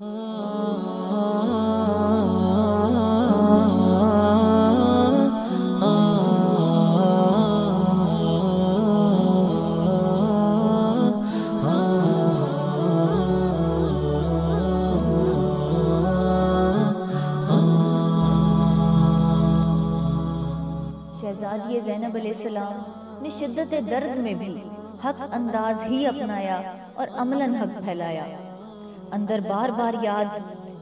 شہزادی زینب علیہ السلام نے شدت درد میں بھی حق انداز ہی اپنایا اور عملاً حق پھیلایا۔ اندر بار بار یاد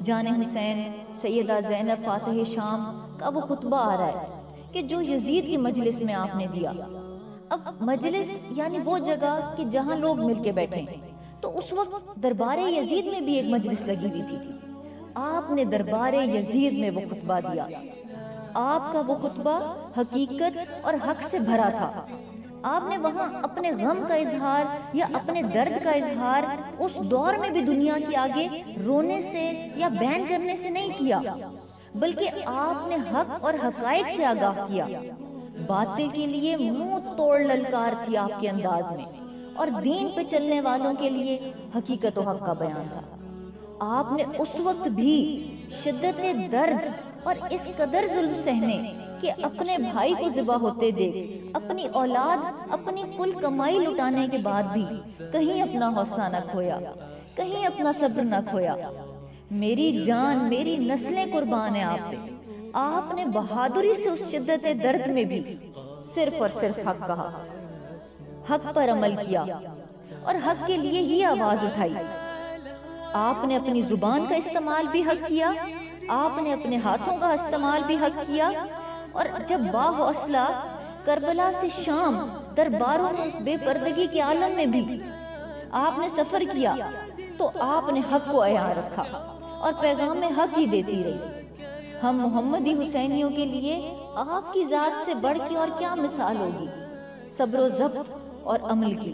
جان حسین سیدہ زینب فاتح شام کا وہ خطبہ آ رہا ہے کہ جو یزید کی مجلس میں آپ نے دیا۔ اب مجلس یعنی وہ جگہ کہ جہاں لوگ مل کے بیٹھیں، تو اس وقت دربار یزید میں بھی ایک مجلس لگی ہوئی تھی۔ آپ نے دربار یزید میں وہ خطبہ دیا۔ آپ کا وہ خطبہ حقیقت اور حق سے بھرا تھا۔ آپ نے وہاں اپنے غم کا اظہار یا اپنے درد کا اظہار اس دور میں بھی دنیا کے آگے رونے سے یا بیان کرنے سے نہیں کیا، بلکہ آپ نے حق اور حقائق سے آگاہ کیا۔ باطل کے لیے منہ توڑ للکار تھی آپ کے انداز میں، اور دین پہ چلنے والوں کے لیے حقیقت و حق کا بیان تھا۔ آپ نے اس وقت بھی شدت درد اور اس قدر ظلم سہنے کہ اپنے بھائی کو ذبح ہوتے دیکھ، اپنی اولاد اپنی کل کمائی لٹانے کے بعد بھی کہیں اپنا حوصلہ نہ کھویا، کہیں اپنا صبر نہ کھویا۔ میری جان میری نسلیں قربان ہیں آپ پہ۔ آپ نے بہادری سے اس شدت درد میں بھی صرف اور صرف حق کہا، حق پر عمل کیا اور حق کے لیے ہی آواز اٹھائی۔ آپ نے اپنی زبان کا استعمال بھی حق کیا، آپ نے اپنے ہاتھوں کا استعمال بھی حق کیا، اور جب باحوصلہ کربلا سے شام درباروں میں اس بے پردگی کے عالم میں بھی آپ نے سفر کیا، تو آپ نے حق کو عیاں رکھا اور پیغام حق ہی دیتی رہی۔ ہم محمدی حسینیوں کے لیے آپ کی ذات سے بڑھ کے اور کیا مثال ہوگی صبر و ضبط اور عمل کی۔